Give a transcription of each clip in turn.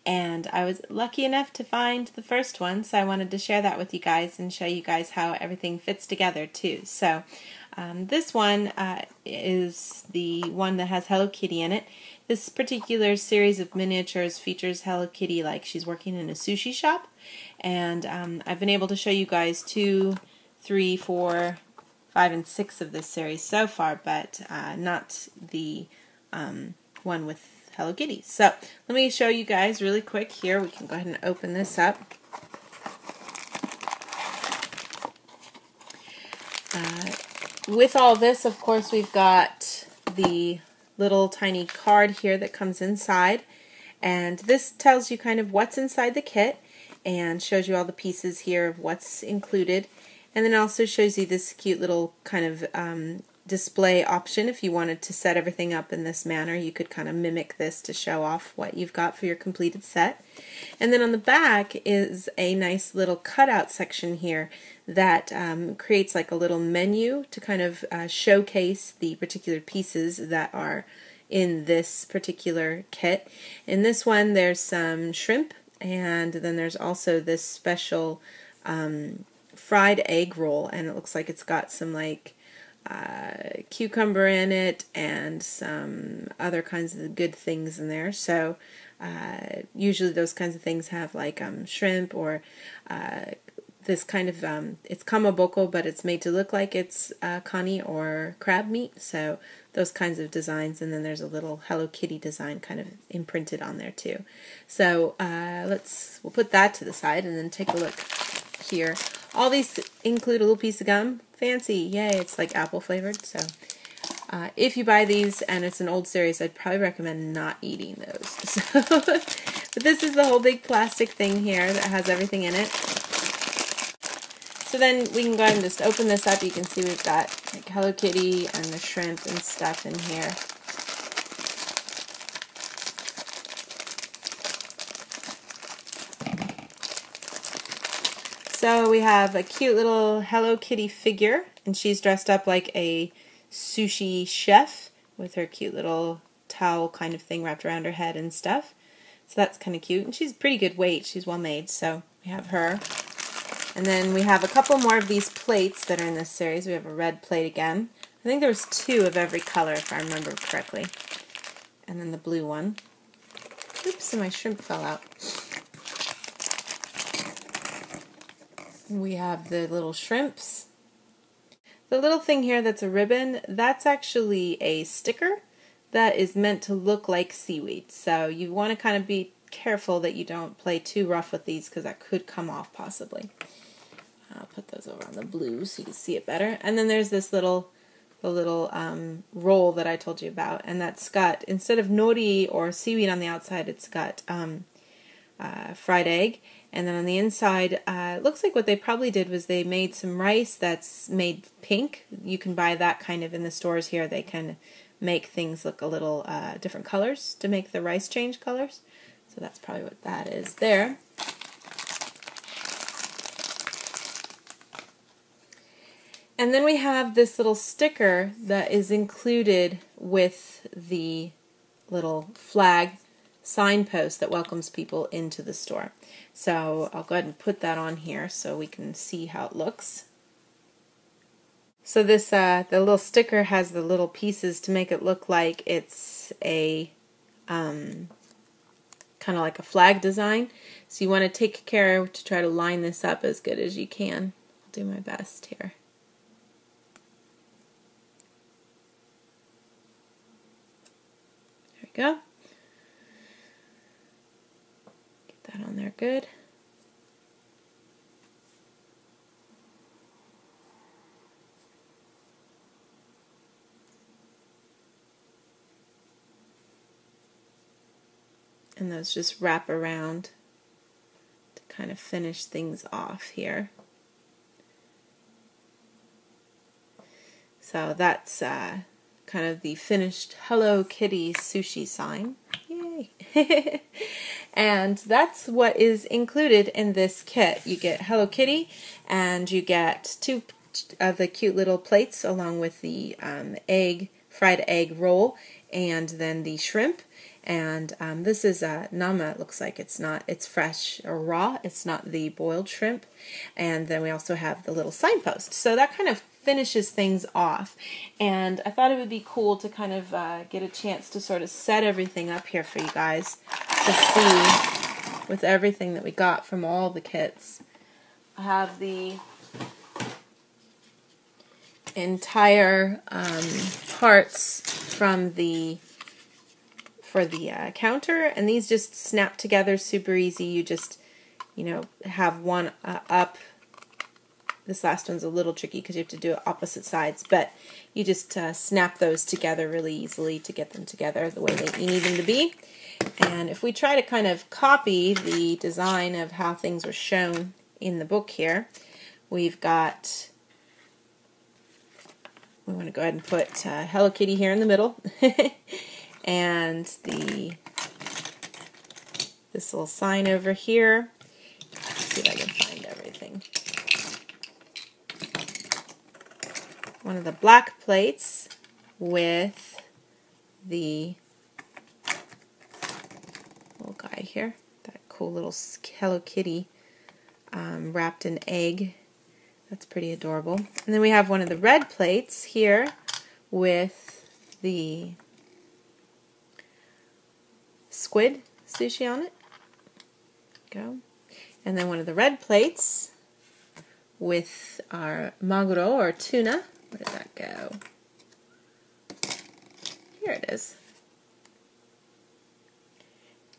and I was lucky enough to find the first one, so I wanted to share that with you guys and show you guys how everything fits together too. So this one is the one that has Hello Kitty in it. This particular series of miniatures features Hello Kitty like she's working in a sushi shop, and I've been able to show you guys 2, 3, 4, 5, and 6 of this series so far, but not the one with Hello Kitty. So let me show you guys really quick here. We can go ahead and open this up. With all this, of course, we've got the little tiny card here that comes inside, and this tells you kind of what's inside the kit and shows you all the pieces here of what's included, and then also shows you this cute little kind of display option. If you wanted to set everything up in this manner, you could kind of mimic this to show off what you've got for your completed set. And then on the back is a nice little cutout section here that creates like a little menu to kind of showcase the particular pieces that are in this particular kit. In this one there's some shrimp, and then there's also this special fried egg roll, and it looks like it's got some like cucumber in it and some other kinds of good things in there. So usually those kinds of things have like shrimp or this kind of, it's kamaboko, but it's made to look like it's kani or crab meat. So those kinds of designs, and then there's a little Hello Kitty design kind of imprinted on there too. So we'll put that to the side and then take a look here. All these include a little piece of gum. Fancy, yay, it's like apple flavored. So if you buy these and it's an old series, I'd probably recommend not eating those. So, but this is the whole big plastic thing here that has everything in it. So then we can go ahead and just open this up. You can see we've got like Hello Kitty and the shrimp and stuff in here. So we have a cute little Hello Kitty figure, and she's dressed up like a sushi chef with her cute little towel kind of thing wrapped around her head and stuff. So that's kind of cute, and she's pretty good weight. She's well made, so we have her. And then we have a couple more of these plates that are in this series. We have a red plate again. I think there was 2 of every color, if I remember correctly. And then the blue one. Oops, and my shrimp fell out. We have the little shrimps. The little thing here that's a ribbon, that's actually a sticker that is meant to look like seaweed. So you want to kind of be careful that you don't play too rough with these, because that could come off possibly. I'll put those over on the blue so you can see it better. And then there's this little roll that I told you about, and that's got, instead of nori or seaweed on the outside, it's got fried egg. And then on the inside, it looks like what they probably did was they made some rice that's made pink. You can buy that kind of in the stores here. They can make things look a little different colors to make the rice change colors. So that's probably what that is there. And then we have this little sticker that is included with the little flag signpost that welcomes people into the store. So I'll go ahead and put that on here so we can see how it looks. So this the little sticker has the little pieces to make it look like it's a kind of like a flag design. So you want to take care to try to line this up as good as you can. I'll do my best here. There we go. Get that on there good. And those just wrap around to kind of finish things off here. So that's kind of the finished Hello Kitty sushi sign. Yay! And that's what is included in this kit. You get Hello Kitty, and you get 2 of the cute little plates along with the fried egg roll, and then the shrimp. And this is nama. It looks like it's fresh or raw. It's not the boiled shrimp. And then we also have the little signpost. So that kind of finishes things off. And I thought it would be cool to kind of get a chance to sort of set everything up here for you guys to see with everything that we got from all the kits. I have the entire parts from for the counter, and these just snap together super easy. You just, have one up. This last one's a little tricky because you have to do it opposite sides, but you just snap those together really easily to get them together the way that you need them to be. And if we try to kind of copy the design of how things were shown in the book here, we've got, we want to go ahead and put Hello Kitty here in the middle. And this little sign over here. Let's see if I can find everything. One of the black plates with the little guy here. That cool little Hello Kitty wrapped in egg. That's pretty adorable. And then we have one of the red plates here with the squid sushi on it. Go. And then one of the red plates with our maguro or tuna. Where did that go? Here it is.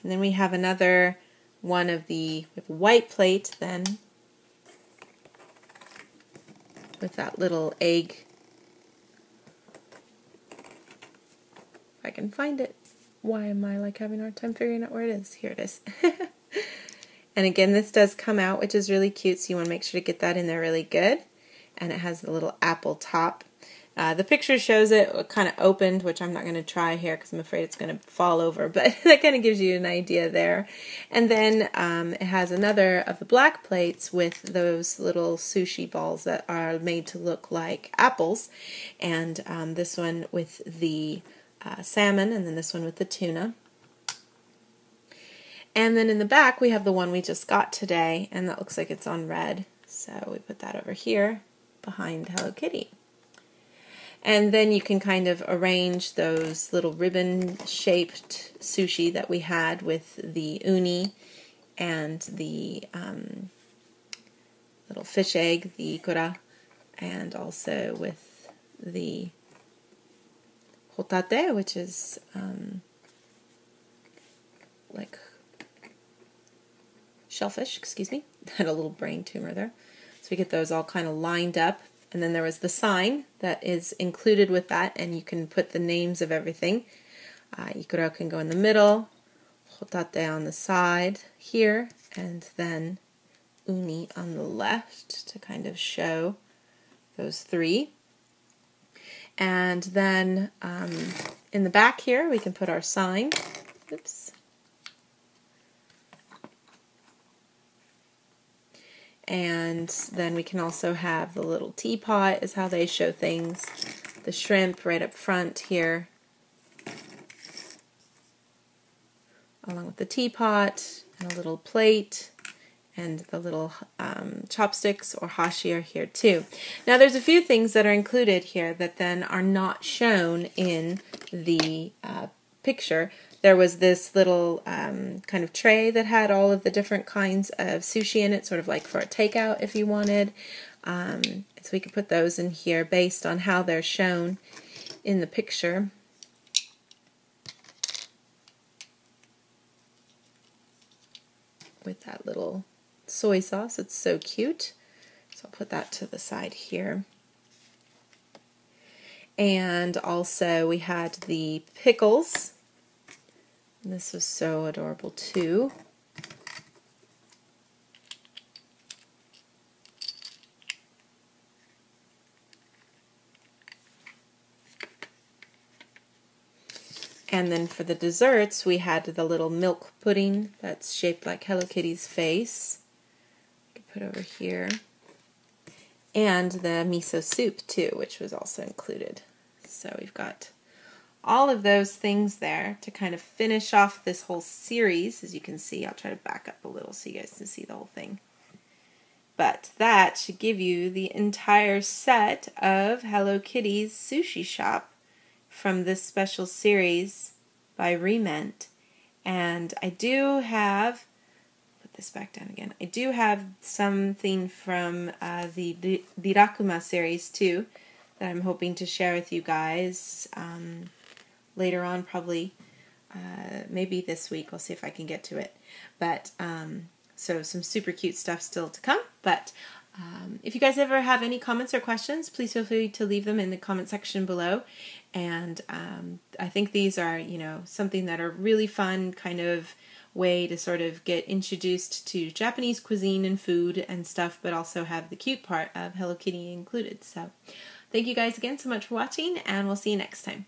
And then we have another one of the white plate then with that little egg. If I can find it. Why am I having a hard time figuring out where it is? Here it is. And again, this does come out, which is really cute, so you want to make sure to get that in there really good. And it has the little apple top. The picture shows it kind of opened, which I'm not going to try here because I'm afraid it's going to fall over, but that kind of gives you an idea there. And then it has another of the black plates with those little sushi balls that are made to look like apples. And this one with the salmon, and then this one with the tuna. And then in the back we have the one we just got today, and that looks like it's on red. So we put that over here behind Hello Kitty. And then you can kind of arrange those little ribbon-shaped sushi that we had with the uni and the little fish egg, the ikura, and also with the hotate, which is like shellfish, excuse me. Had a little brain tumor there. So we get those all kind of lined up. And then there was the sign that is included with that, and you can put the names of everything. Ikura can go in the middle, hotate on the side here, and then uni on the left to kind of show those three. And then in the back here we can put our sign. Oops. And then we can also have the little teapot is how they show things. The shrimp right up front here, along with the teapot and a little plate, and the little chopsticks or hashi are here too. Now there's a few things that are included here that then are not shown in the picture. There was this little kind of tray that had all of the different kinds of sushi in it, sort of like for a takeout if you wanted. So we could put those in here based on how they're shown in the picture. With that little soy sauce, it's so cute. So I'll put that to the side here. And also we had the pickles. This was so adorable too. And then for the desserts, we had the little milk pudding that's shaped like Hello Kitty's face. You can put over here. And the miso soup too, which was also included. So we've got all of those things there to kind of finish off this whole series. As you can see, I'll try to back up a little so you guys can see the whole thing. But that should give you the entire set of Hello Kitty's Sushi Shop from this special series by Re-Ment. And I do have, put this back down again, I do have something from the Birakuma series too that I'm hoping to share with you guys later on, probably maybe this week. I'll see if I can get to it. But so some super cute stuff still to come. But if you guys ever have any comments or questions, please feel free to leave them in the comment section below. And I think these are, you know, something that are really fun kind of way to sort of get introduced to Japanese cuisine and food and stuff, but also have the cute part of Hello Kitty included. So thank you guys again so much for watching, and we'll see you next time.